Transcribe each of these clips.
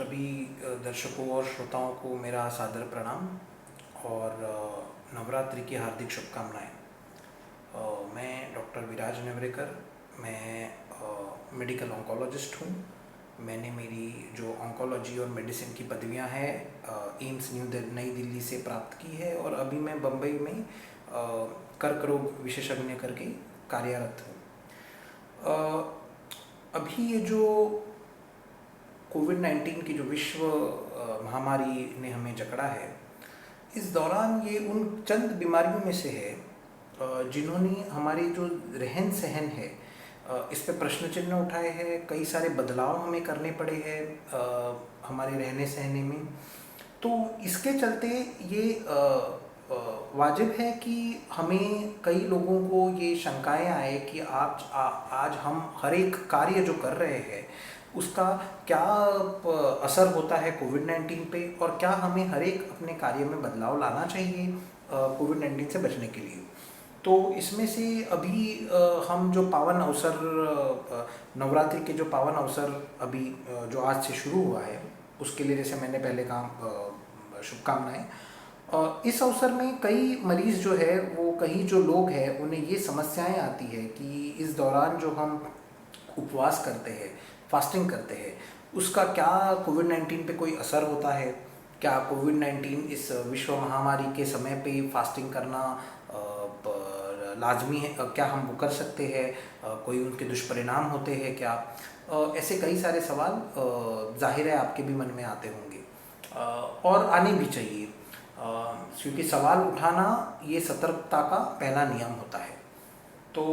सभी दर्शकों और श्रोताओं को मेरा सादर प्रणाम और नवरात्रि की हार्दिक शुभकामनाएं। मैं डॉक्टर विराज नेवरेकर, मैं मेडिकल ऑन्कोलॉजिस्ट हूँ। मैंने मेरी जो ऑन्कोलॉजी और मेडिसिन की पदवियाँ हैं एम्स नई दिल्ली से प्राप्त की है और अभी मैं बम्बई में कर्क रोग विशेषज्ञ करके कार्यरत हूँ। अभी ये जो कोविड-19 की जो विश्व महामारी ने हमें जकड़ा है, इस दौरान ये उन चंद बीमारियों में से है जिन्होंने हमारी जो रहन सहन है इस पे प्रश्न चिन्ह उठाए हैं। कई सारे बदलाव हमें करने पड़े हैं हमारे रहने सहने में। तो इसके चलते ये वाजिब है कि हमें कई लोगों को ये शंकाएं आए कि आज हम हर एक कार्य जो कर रहे हैं उसका क्या असर होता है कोविड-19 पे, और क्या हमें हर एक अपने कार्य में बदलाव लाना चाहिए कोविड-19 से बचने के लिए। तो इसमें से अभी हम जो पावन अवसर नवरात्रि के जो पावन अवसर अभी जो आज से शुरू हुआ है उसके लिए, जैसे मैंने पहले कहा, शुभकामनाएं। इस अवसर में कई मरीज़ जो है वो कई जो लोग हैं उन्हें ये समस्याएं आती है कि इस दौरान जो हम उपवास करते हैं, फास्टिंग करते हैं, उसका क्या कोविड-19 पे कोई असर होता है। क्या कोविड-19 इस विश्व महामारी के समय पे फास्टिंग करना लाजमी है, क्या हम वो कर सकते हैं, कोई उनके दुष्परिणाम होते हैं क्या। ऐसे कई सारे सवाल जाहिर है आपके भी मन में आते होंगे और आने भी चाहिए, क्योंकि सवाल उठाना ये सतर्कता का पहला नियम होता है। तो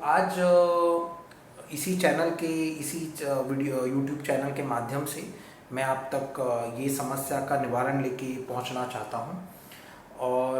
आज इसी चैनल के वीडियो यूट्यूब चैनल के माध्यम से मैं आप तक ये समस्या का निवारण लेके पहुंचना चाहता हूं। और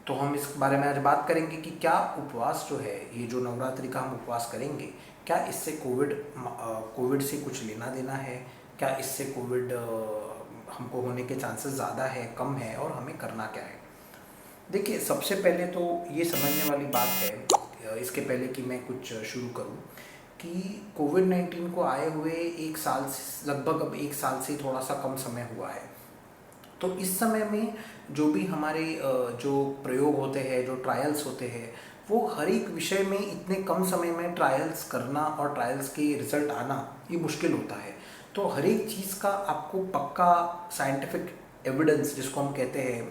तो हम इस बारे में आज बात करेंगे कि क्या उपवास जो है, ये जो नवरात्रि का हम उपवास करेंगे, क्या इससे कोविड से कुछ लेना देना है, क्या इससे कोविड हमको होने के चांसेस ज़्यादा है, कम है, और हमें करना क्या है। देखिए, सबसे पहले तो ये समझने वाली बात है, इसके पहले कि मैं कुछ शुरू करूं, कि कोविड-19 को आए हुए लगभग अब एक साल से थोड़ा सा कम समय हुआ है। तो इस समय में जो भी हमारे जो प्रयोग होते हैं, जो ट्रायल्स होते हैं, वो हर एक विषय में इतने कम समय में ट्रायल्स करना और ट्रायल्स के रिजल्ट आना ये मुश्किल होता है। तो हर एक चीज़ का आपको पक्का साइंटिफिक एविडेंस जिसको हम कहते हैं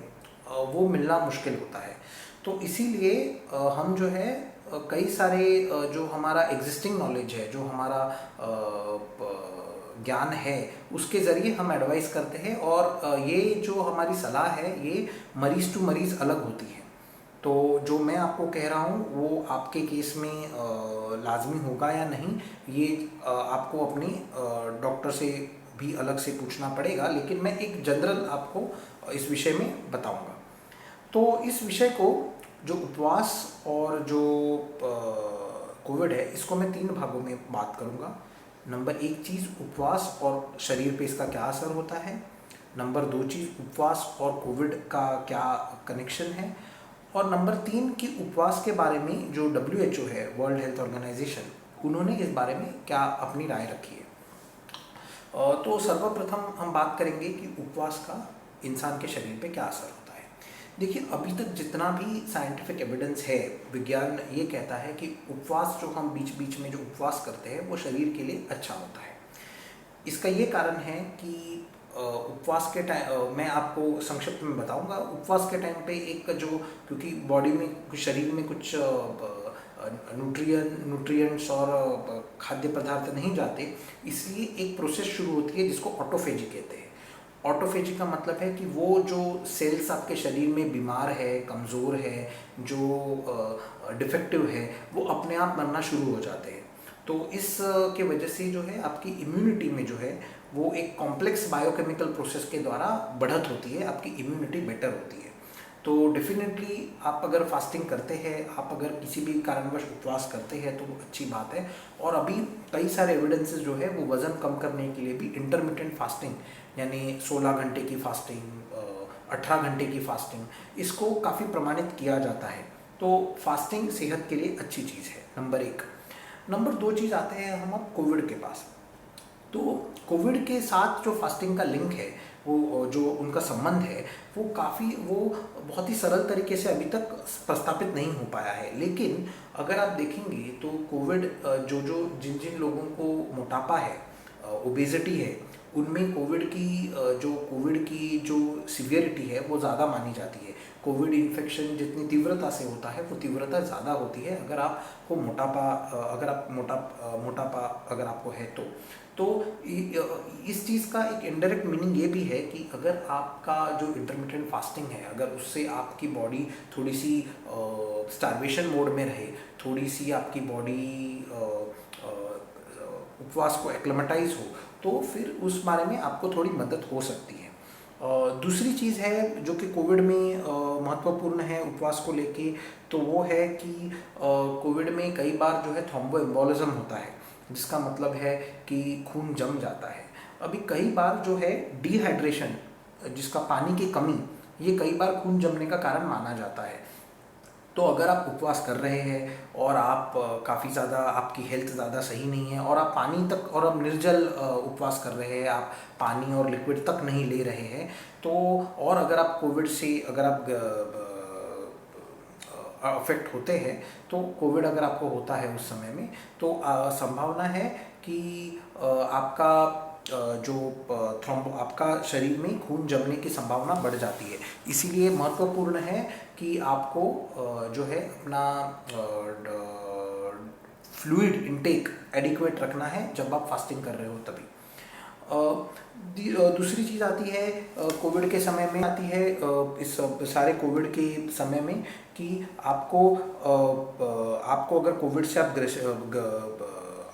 वो मिलना मुश्किल होता है। तो इसीलिए हम जो है कई सारे जो हमारा एग्जिस्टिंग नॉलेज है, जो हमारा ज्ञान है, उसके ज़रिए हम एडवाइस करते हैं। और ये जो हमारी सलाह है ये मरीज़ टू मरीज़ अलग होती है। तो जो मैं आपको कह रहा हूँ वो आपके केस में लाजमी होगा या नहीं, ये आपको अपनी डॉक्टर से भी अलग से पूछना पड़ेगा, लेकिन मैं एक जनरल आपको इस विषय में बताऊंगा। तो इस विषय को, जो उपवास और जो कोविड है, इसको मैं 3 भागों में बात करूंगा। नंबर 1 चीज़, उपवास और शरीर पे इसका क्या असर होता है। नंबर 2 चीज़, उपवास और कोविड का क्या कनेक्शन है। और नंबर 3 कि उपवास के बारे में जो WHO है, वर्ल्ड हेल्थ ऑर्गेनाइजेशन, उन्होंने इस बारे में क्या अपनी राय रखी है। तो सर्वप्रथम हम बात करेंगे कि उपवास का इंसान के शरीर पे क्या असर होता है। देखिए, अभी तक जितना भी साइंटिफिक एविडेंस है, विज्ञान ये कहता है कि उपवास जो हम बीच बीच में जो उपवास करते हैं वो शरीर के लिए अच्छा होता है। इसका ये कारण है कि उपवास के टाइम, मैं आपको संक्षिप्त में बताऊंगा, उपवास के टाइम पे एक जो, क्योंकि बॉडी में, शरीर में कुछ न्यूट्रिएंट्स और खाद्य पदार्थ नहीं जाते, इसलिए एक प्रोसेस शुरू होती है जिसको ऑटोफेजी कहते हैं। ऑटोफेजी का मतलब है कि वो जो सेल्स आपके शरीर में बीमार है, कमज़ोर है, जो डिफेक्टिव है, वो अपने आप मरना शुरू हो जाते हैं। तो इस के वजह से जो है आपकी इम्यूनिटी में जो है वो एक कॉम्प्लेक्स बायोकेमिकल प्रोसेस के द्वारा बढ़त होती है, आपकी इम्यूनिटी बेटर होती है। तो डेफिनेटली आप अगर फास्टिंग करते हैं, आप अगर किसी भी कारणवश उपवास करते हैं तो अच्छी बात है। और अभी कई सारे एविडेंसेस जो है वो वज़न कम करने के लिए भी इंटरमिटेंट फास्टिंग, यानी 16 घंटे की फास्टिंग, 18 घंटे की फास्टिंग, इसको काफ़ी प्रमाणित किया जाता है। तो फास्टिंग सेहत के लिए अच्छी चीज़ है, नंबर 1। नंबर 2 चीज़ आते हैं हम अब कोविड के पास। तो कोविड के साथ जो फास्टिंग का लिंक है, वो जो उनका संबंध है, वो बहुत ही सरल तरीके से अभी तक प्रस्थापित नहीं हो पाया है। लेकिन अगर आप देखेंगे तो कोविड जिन जिन लोगों को मोटापा है, ओबेसिटी है, उनमें कोविड की जो सिवियरिटी है वो ज़्यादा मानी जाती है। कोविड इन्फेक्शन जितनी तीव्रता से होता है वो तीव्रता ज़्यादा होती है अगर आपको मोटापा अगर आपको है तो इस चीज़ का एक इनडायरेक्ट मीनिंग ये भी है कि अगर आपका जो इंटरमिटेंट फास्टिंग है, अगर उससे आपकी बॉडी थोड़ी सी स्टार्वेशन मोड में रहे, थोड़ी सी आपकी बॉडी उपवास को एक्लेमेटाइज हो, तो फिर उस बारे में आपको थोड़ी मदद हो सकती है। दूसरी चीज़ है जो कि कोविड में महत्वपूर्ण है उपवास को लेके, तो वो है कि कोविड में कई बार जो है थ्रोम्बोएम्बोलिज्म होता है, जिसका मतलब है कि खून जम जाता है। अभी कई बार जो है डिहाइड्रेशन, जिसका पानी की कमी, ये कई बार खून जमने का कारण माना जाता है। तो अगर आप उपवास कर रहे हैं और आप काफ़ी ज़्यादा, आपकी हेल्थ ज़्यादा सही नहीं है और आप पानी तक, और आप निर्जल उपवास कर रहे हैं, आप पानी और लिक्विड तक नहीं ले रहे हैं, तो और अगर आप कोविड से अगर आप अफेक्ट होते हैं, तो कोविड अगर आपको होता है उस समय में, तो संभावना है कि आपका आपका शरीर में खून जमने की संभावना बढ़ जाती है। इसीलिए महत्वपूर्ण है कि आपको जो है अपना फ्लूइड इनटेक एडिक्वेट रखना है जब आप फास्टिंग कर रहे हो तभी। दूसरी चीज़ आती है कोविड के समय में, आती है इस सारे कोविड के समय में कि आपको अगर कोविड से आप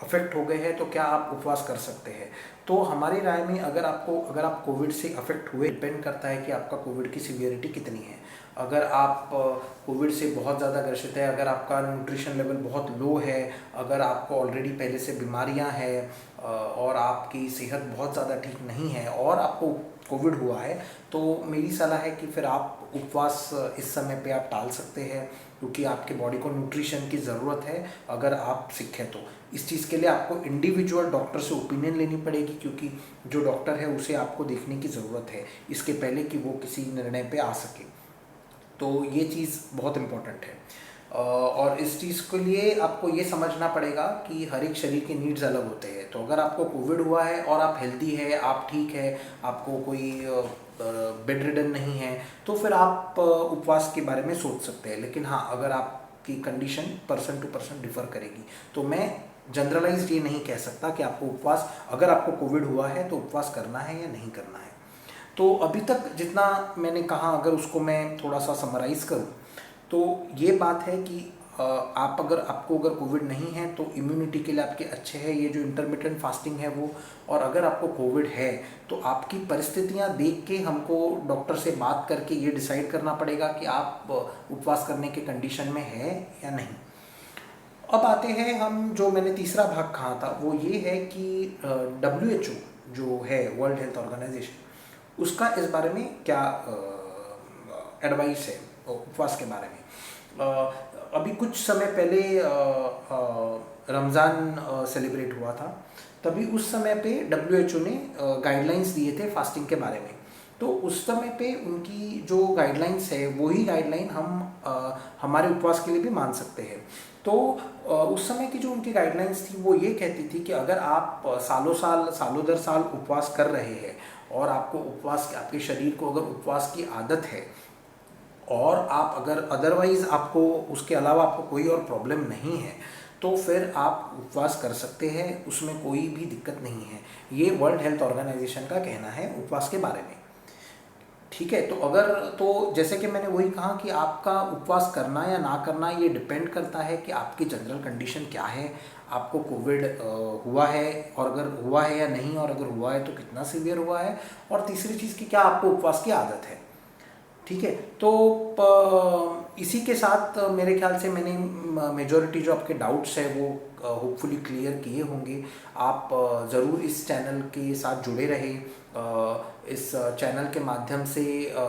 अफेक्ट हो गए हैं तो क्या आप उपवास कर सकते हैं। तो हमारी राय में अगर आप कोविड से अफेक्ट हुए, डिपेंड करता है कि आपका कोविड की सीवियरिटी कितनी है। अगर आप कोविड से बहुत ज़्यादा ग्रसित है, अगर आपका न्यूट्रिशन लेवल बहुत लो है, अगर आपको ऑलरेडी पहले से बीमारियां हैं और आपकी सेहत बहुत ज़्यादा ठीक नहीं है और आपको कोविड हुआ है, तो मेरी सलाह है कि फिर आप उपवास इस समय पे आप टाल सकते हैं, क्योंकि आपके बॉडी को न्यूट्रिशन की ज़रूरत है अगर आप सिक है तो। इस चीज़ के लिए आपको इंडिविजुअल डॉक्टर से ओपिनियन लेनी पड़ेगी, क्योंकि जो डॉक्टर है उसे आपको देखने की ज़रूरत है इसके पहले कि वो किसी निर्णय पे आ सके। तो ये चीज़ बहुत इम्पोर्टेंट है और इस चीज़ के लिए आपको ये समझना पड़ेगा कि हर एक शरीर के नीड्स अलग होते हैं। तो अगर आपको कोविड हुआ है और आप हेल्दी है, आप ठीक है, आपको कोई बेड रिडन नहीं है, तो फिर आप उपवास के बारे में सोच सकते हैं। लेकिन हाँ, अगर आपकी condition person to person differ करेगी, तो मैं जनरलाइज्ड ये नहीं कह सकता कि आपको उपवास, अगर आपको कोविड हुआ है तो उपवास करना है या नहीं करना है। तो अभी तक जितना मैंने कहा, अगर उसको मैं थोड़ा सा समराइज़ करूँ, तो ये बात है कि आपको अगर कोविड नहीं है तो इम्यूनिटी के लिए आपके अच्छे है ये जो इंटरमिटेंट फास्टिंग है वो। और अगर आपको कोविड है तो आपकी परिस्थितियां देख के हमको डॉक्टर से बात करके ये डिसाइड करना पड़ेगा कि आप उपवास करने के कंडीशन में है या नहीं। अब आते हैं हम, जो मैंने तीसरा भाग कहा था वो ये है कि WHO जो है, वर्ल्ड हेल्थ ऑर्गेनाइजेशन, उसका इस बारे में क्या एडवाइस है उपवास के बारे में। अभी कुछ समय पहले रमज़ान सेलिब्रेट हुआ था, तभी उस समय पे WHO ने गाइडलाइंस दिए थे फास्टिंग के बारे में। तो उस समय पे उनकी जो गाइडलाइंस है वही गाइडलाइन हम हमारे उपवास के लिए भी मान सकते हैं। तो उस समय की जो उनकी गाइडलाइंस थी वो ये कहती थी कि अगर आप सालों दर साल उपवास कर रहे हैं और आपको आपके शरीर को अगर उपवास की आदत है और आप अगर अदरवाइज़ आपको उसके अलावा आपको कोई और प्रॉब्लम नहीं है, तो फिर आप उपवास कर सकते हैं, उसमें कोई भी दिक्कत नहीं है। ये वर्ल्ड हेल्थ ऑर्गेनाइजेशन का कहना है उपवास के बारे में। ठीक है, तो जैसे कि मैंने वही कहा कि आपका उपवास करना या ना करना ये डिपेंड करता है कि आपकी जनरल कंडीशन क्या है, आपको कोविड हुआ है और अगर हुआ है या नहीं, और अगर हुआ है तो कितना सीवियर हुआ है, और तीसरी चीज़ कि क्या आपको उपवास की आदत है। ठीक है, तो इसी के साथ मेरे ख्याल से मैंने मेजॉरिटी जो आपके डाउट्स है वो होपफुली क्लियर किए होंगे। आप ज़रूर इस चैनल के साथ जुड़े रहे। इस चैनल के माध्यम से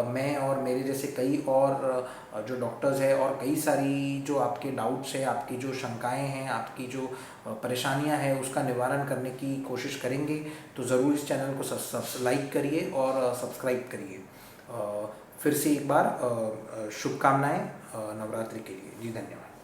मैं और मेरे जैसे कई और जो डॉक्टर्स हैं और कई सारी जो आपके डाउट्स हैं, आपकी जो शंकाएं हैं, आपकी जो परेशानियां हैं, उसका निवारण करने की कोशिश करेंगे। तो ज़रूर इस चैनल को लाइक करिए और सब्सक्राइब करिए। फिर से एक बार शुभकामनाएं नवरात्रि के लिए। जी धन्यवाद।